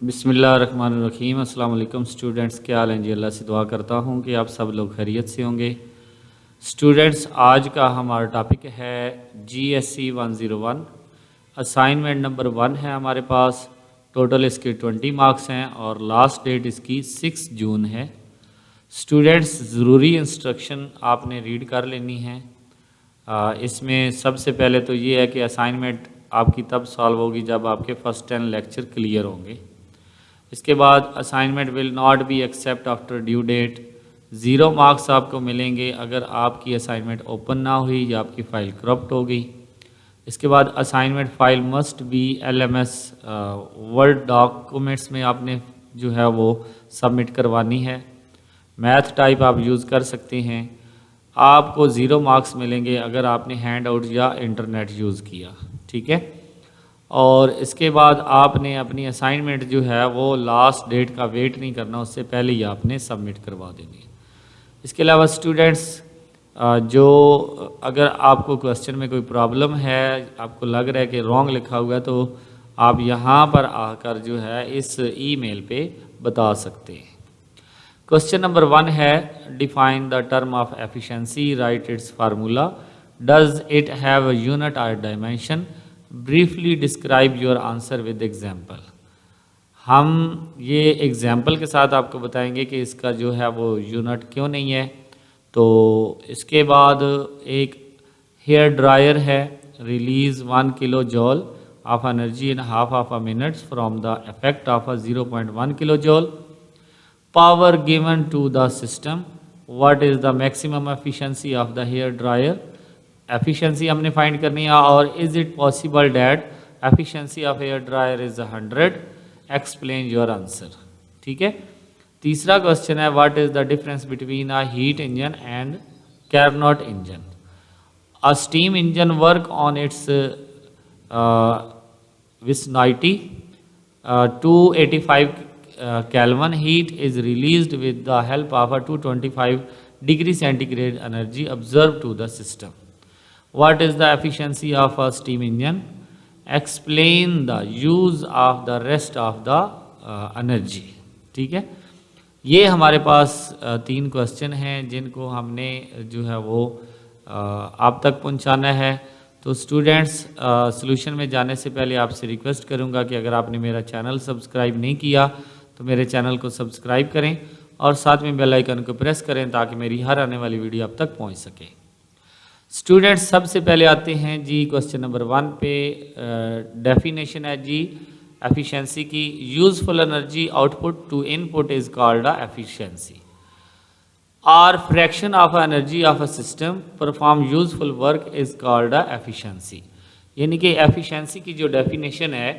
बिस्मिल्लाहिर्रहमानिर्रहीम। अस्सलाम वालेकुम स्टूडेंट्स, क्या हाल हैं जी। अल्लाह से दुआ करता हूँ कि आप सब लोग खैरियत से होंगे। स्टूडेंट्स, आज का हमारा टॉपिक है GSC 101। असाइनमेंट नंबर 1 है हमारे पास। टोटल इसके 20 मार्क्स हैं और लास्ट डेट इसकी 6 जून है। स्टूडेंट्स, ज़रूरी इंस्ट्रक्शन आपने रीड कर लेनी है। इसमें सबसे पहले तो ये है कि असाइनमेंट आपकी तब सॉल्व होगी जब आपके फर्स्ट 10 लेक्चर क्लियर होंगे। इसके बाद assignment will not be accept after due date. 0 marks आपको मिलेंगे अगर आपकी असाइनमेंट ओपन ना हुई या आपकी फ़ाइल करप्ट हो गई। इसके बाद assignment file must be LMS word documents में आपने जो है वो सबमिट करवानी है। मैथ टाइप आप यूज़ कर सकते हैं। आपको 0 मार्क्स मिलेंगे अगर आपने हैंड आउट या इंटरनेट यूज़ किया, ठीक है। और इसके बाद आपने अपनी असाइनमेंट जो है वो लास्ट डेट का वेट नहीं करना, उससे पहले ही आपने सबमिट करवा देनी है। इसके अलावा स्टूडेंट्स, जो अगर आपको क्वेश्चन में कोई प्रॉब्लम है, आपको लग रहा है कि रॉन्ग लिखा हुआ है, तो आप यहाँ पर आकर जो है इस ईमेल पे बता सकते हैं। क्वेश्चन नंबर 1 है, define the term of efficiency, right its formula, does it have a unit और dimension, briefly describe your answer with example. हम ये एग्जाम्पल के साथ आपको बताएंगे कि इसका जो है वो यूनिट क्यों नहीं है। तो इसके बाद एक हेयर ड्रायर है, release 1 kilo joule of energy in half of a minutes from the effect of a 0.1 kilo joule. Power given to the system, what is the maximum efficiency of the hair dryer. Efficiency हमने find करनी है। और is it possible that efficiency of hair dryer is 100, explain your answer, ठीक है। तीसरा question है, what is the difference between a heat engine and carnot engine. A steam engine work on its vicinity 285 Kelvin heat is released with the help of a 225 degree centigrade energy observed to the system. What is the efficiency of a steam engine? Explain the use of the rest of the energy. ठीक है, ये हमारे पास 3 question हैं जिनको हमने जो है वो आप तक पहुंचाना है। तो स्टूडेंट्स, सॉल्यूशन में जाने से पहले आपसे रिक्वेस्ट करूंगा कि अगर आपने मेरा चैनल सब्सक्राइब नहीं किया तो मेरे चैनल को सब्सक्राइब करें और साथ में बेल आइकन को प्रेस करें ताकि मेरी हर आने वाली वीडियो आप तक पहुंच सके। स्टूडेंट्स, सबसे पहले आते हैं जी क्वेश्चन नंबर 1 पे। डेफिनेशन है जी एफिशिएंसी की, useful energy output to input is called a efficiency. और fraction of energy of a system perform useful work is called a efficiency. यानी कि एफिशिएंसी की जो डेफिनेशन है,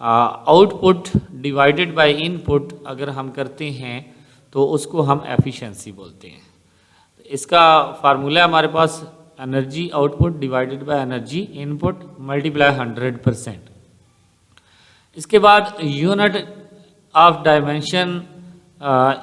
आउटपुट डिवाइडेड बाय इनपुट अगर हम करते हैं तो उसको हम एफिशिएंसी बोलते हैं। इसका फार्मूला हमारे पास energy output divided by energy input multiply 100%। इसके बाद यूनिट ऑफ डायमेंशन,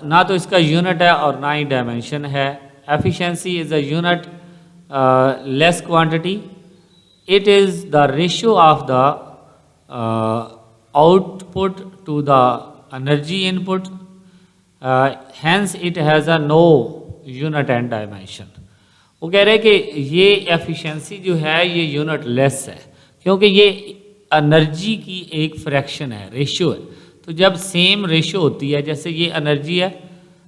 ना तो इसका यूनिट है और ना ही डायमेंशन है। Efficiency is a unit less quantity, it is the ratio of the output to the energy input, hence it has a no unit and dimension। वो कह रहे हैं कि ये एफिशिएंसी जो है ये यूनिट लेस है क्योंकि ये एनर्जी की एक फ्रैक्शन है, रेशियो है। तो जब सेम रेशियो होती है, जैसे ये एनर्जी है,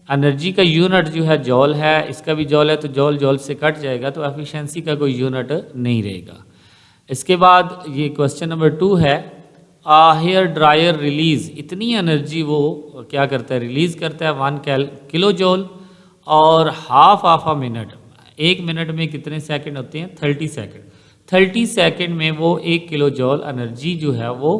एनर्जी का यूनिट जो है जॉल है, इसका भी जॉल है, तो जॉल जॉल से कट जाएगा तो एफिशिएंसी का कोई यूनिट नहीं रहेगा। इसके बाद ये क्वेश्चन नंबर 2 है, हेयर ड्रायर रिलीज़, इतनी एनर्जी वो क्या करता है, रिलीज़ करता है 1 किलो जॉल। और half of a minute, 1 minute में कितने सेकंड होते हैं, 30 सेकंड। 30 सेकंड में वो 1 किलो जॉल एनर्जी जो है वो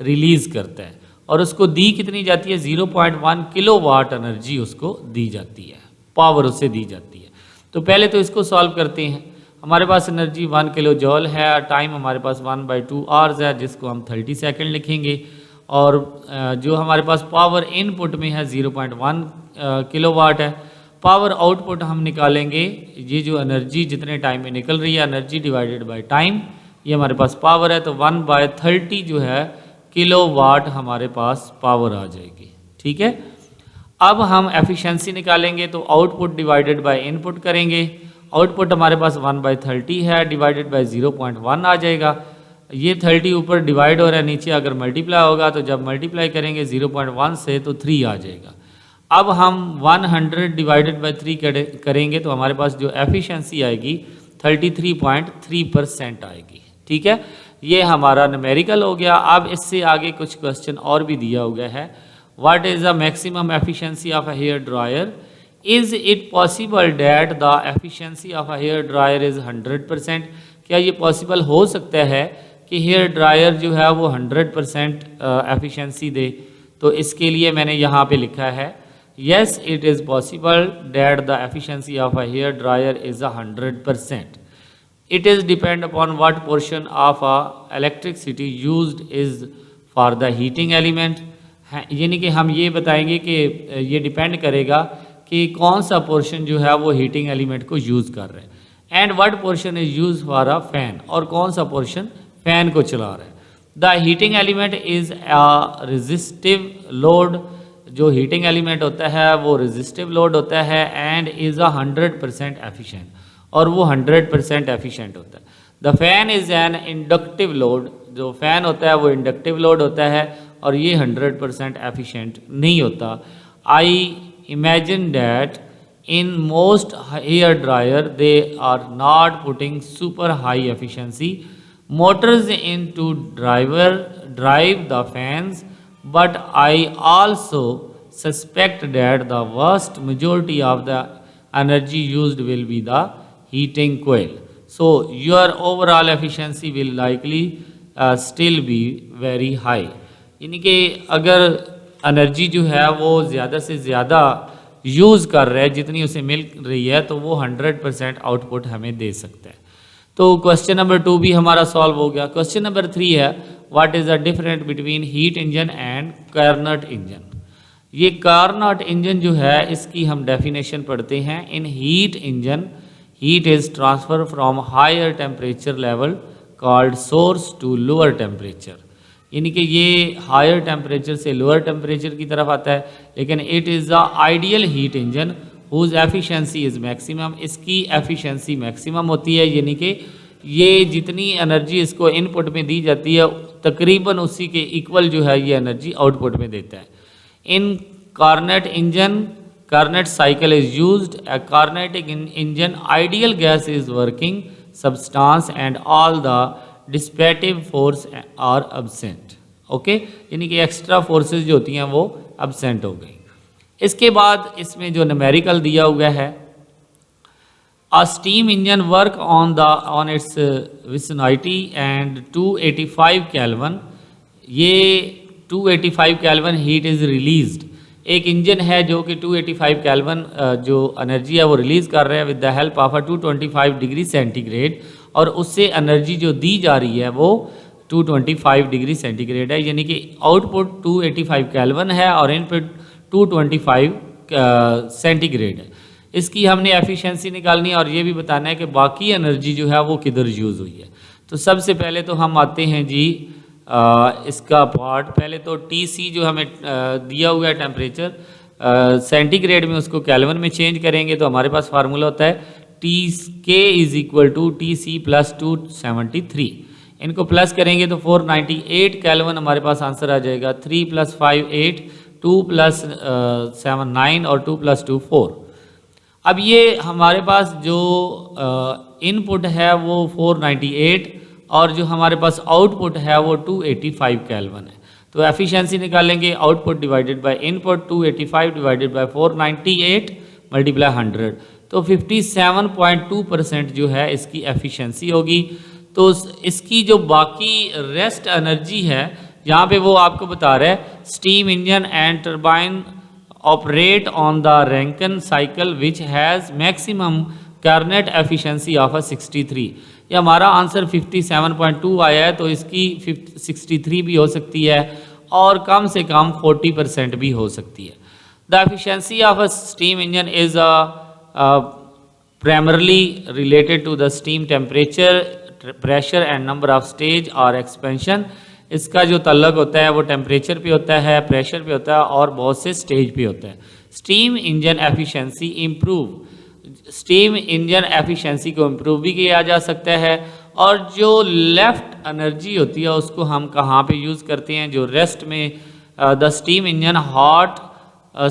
रिलीज़ करता है और उसको दी कितनी जाती है, 0.1 किलो वाट एनर्जी उसको दी जाती है, पावर उसे दी जाती है। तो पहले तो इसको सॉल्व करते हैं। हमारे पास एनर्जी 1 किलो जॉल है, टाइम हमारे पास 1/2 आवर्स है जिसको हम 30 सेकंड लिखेंगे। और जो हमारे पास पावर इनपुट में है 0.1 किलो वाट है। पावर आउटपुट हम निकालेंगे, ये जो एनर्जी जितने टाइम में निकल रही है, एनर्जी डिवाइडेड बाय टाइम, ये हमारे पास पावर है। तो 1/30 जो है किलोवाट हमारे पास पावर आ जाएगी। ठीक है, अब हम एफिशिएंसी निकालेंगे तो आउटपुट डिवाइडेड बाय इनपुट करेंगे। आउटपुट हमारे पास 1/30 है, डिवाइडेड बाय 0.1 आ जाएगा। ये 30 ऊपर डिवाइड हो रहा है, नीचे अगर मल्टीप्लाई होगा तो जब मल्टीप्लाई करेंगे 0.1 से तो 3 आ जाएगा। अब हम 100 डिवाइडेड बाय 3 करेंगे तो हमारे पास जो एफिशिएंसी आएगी 33.3% आएगी। ठीक है, ये हमारा न्यूमेरिकल हो गया। अब इससे आगे कुछ क्वेश्चन और भी दिया हुआ है। What is the maximum efficiency of a hair dryer? Is it possible that the efficiency of a hair dryer is 100%? क्या ये पॉसिबल हो सकता है कि हेयर ड्रायर जो है वो 100% एफिशिएंसी दे? तो इसके लिए मैंने यहाँ पे लिखा है yes it is possible that the efficiency of a hair dryer is 100%. It is depend upon what portion of electricity used is for the heating element. यानी कि हम ये बताएंगे कि ये डिपेंड करेगा कि कौन सा पोर्शन जो है वो हीटिंग एलिमेंट को यूज़ कर रहे हैं। And what portion is use for a fan, और कौन सा पोर्शन फैन को चला रहा है। The heating element is a resistive load. जो हीटिंग एलिमेंट होता है वो रेजिस्टिव लोड होता है एंड इज़ 100% एफिशिएंट, और वो 100% एफिशिएंट होता है। The fan is an inductive load. जो फैन होता है वो इंडक्टिव लोड होता है और ये 100% एफिशिएंट नहीं होता। I imagine that in most hair dryer they are not putting super high efficiency motors into drive the fans, but I also suspect that the vast majority of the energy used will be the heating coil. So your overall efficiency will likely still be very high. यानी कि अगर energy जो है वो ज़्यादा से ज़्यादा use कर रहा है, जितनी उसे मिल रही है, तो वो 100% आउटपुट हमें दे सकता है। तो क्वेश्चन नंबर 2 भी हमारा सॉल्व हो गया। क्वेश्चन नंबर 3 है what is the difference between heat engine and Carnot engine. ये कार्नट इंजन जो है इसकी हम डेफिनेशन पढ़ते हैं। In heat engine heat is transfer from higher temperature level called source to lower temperature. यानी कि ये हायर टेम्परेचर से लोअर टेम्परेचर की तरफ आता है, लेकिन it is the ideal heat engine whose efficiency is maximum. इसकी एफिशिएंसी मैक्सिमम होती है, यानी कि ये जितनी एनर्जी इसको इनपुट में दी जाती है तकरीबन उसी के इक्वल जो है ये एनर्जी आउटपुट में देता है। In Carnot engine Carnot cycle is used. A Carnot engine ideal gas is working substance and all the dissipative force are absent. Okay, यानी कि एक्स्ट्रा फोर्सेस जो होती हैं वो एब्सेंट हो गई। इसके बाद इसमें जो न्यूमेरिकल दिया हुआ है, a steam engine work on its vicinity and 285 Kelvin. ये 285 केल्विन हीट इज़ रिलीज्ड। एक इंजन है जो कि 285 केल्विन जो एनर्जी है वो रिलीज़ कर रहा है with the help of 225 degree centigrade, और उससे एनर्जी जो दी जा रही है वो 225 डिग्री सेंटीग्रेड है। यानी कि आउटपुट 285 केल्विन है और इनपुट 225 सेंटीग्रेड है। इसकी हमने एफिशिएंसी निकालनी है और ये भी बताना है कि बाकी एनर्जी जो है वो किधर यूज़ हुई है। तो सबसे पहले तो हम आते हैं जी इसका पार्ट। पहले तो टी जो हमें दिया हुआ है टेम्परेचर सेंटीग्रेड में, उसको केल्विन में चेंज करेंगे तो हमारे पास फार्मूला होता है Tk is equal to Tc plus 273। इनको प्लस करेंगे तो 498 केल्विन हमारे पास आंसर आ जाएगा। 3 + 5 8, 2 + 7 9 और 2 + 2 4। अब ये हमारे पास जो इनपुट है वो 498 और जो हमारे पास आउटपुट है वो 285 केल्विन है। तो एफिशिएंसी निकालेंगे output divided by input, 285 divided by 498 multiply 100, तो 57.2% जो है इसकी एफिशिएंसी होगी। तो इसकी जो बाकी रेस्ट एनर्जी है यहाँ पे वो आपको बता रहा है steam engine and turbine operate on the Rankine cycle which has maximum Carnot efficiency of 63। ये हमारा आंसर 57.2 आया है, तो इसकी 63 भी हो सकती है और कम से कम 40% भी हो सकती है। The efficiency of a steam engine is primarily related to the steam temperature, pressure and number of stage or expansion. इसका जो तल्लक होता है वो टेम्परेचर पे होता है, प्रेशर पे होता है और बहुत से स्टेज पे होता है। Steam engine efficiency improve, steam engine efficiency को इम्प्रूव भी किया जा सकता है। और जो लेफ्ट एनर्जी होती है उसको हम कहाँ पे यूज़ करते हैं, जो रेस्ट में the steam engine hot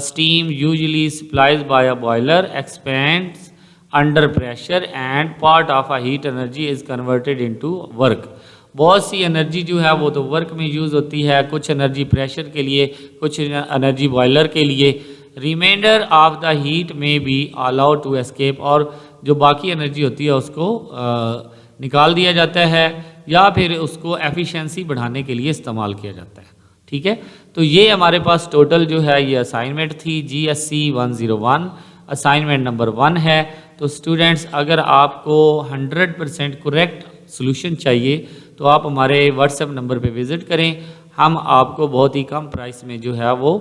steam usually supplies by a boiler expands under pressure and part of a heat energy is converted into work. बहुत सी एनर्जी जो है वो तो वर्क में यूज़ होती है, कुछ एनर्जी प्रेशर के लिए, कुछ एनर्जी बॉयलर के लिए। रिमाइंडर ऑफ द हीट में बी अलाउड टू एस्केप, और जो बाकी एनर्जी होती है उसको निकाल दिया जाता है या फिर उसको एफिशिएंसी बढ़ाने के लिए इस्तेमाल किया जाता है। ठीक है, तो ये हमारे पास टोटल जो है ये असाइनमेंट थी GSC 101, असाइनमेंट नंबर 1 है। तो स्टूडेंट्स, अगर आपको 100% करेक्ट सोल्यूशन चाहिए तो आप हमारे व्हाट्सएप नंबर पे विज़िट करें, हम आपको बहुत ही कम प्राइस में जो है वो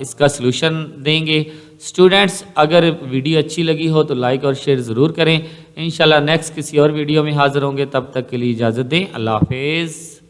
इसका सलूशन देंगे। स्टूडेंट्स, अगर वीडियो अच्छी लगी हो तो लाइक और शेयर ज़रूर करें। इंशाल्लाह नेक्स्ट किसी और वीडियो में हाज़िर होंगे, तब तक के लिए इजाज़त दें। अल्लाह हाफिज़।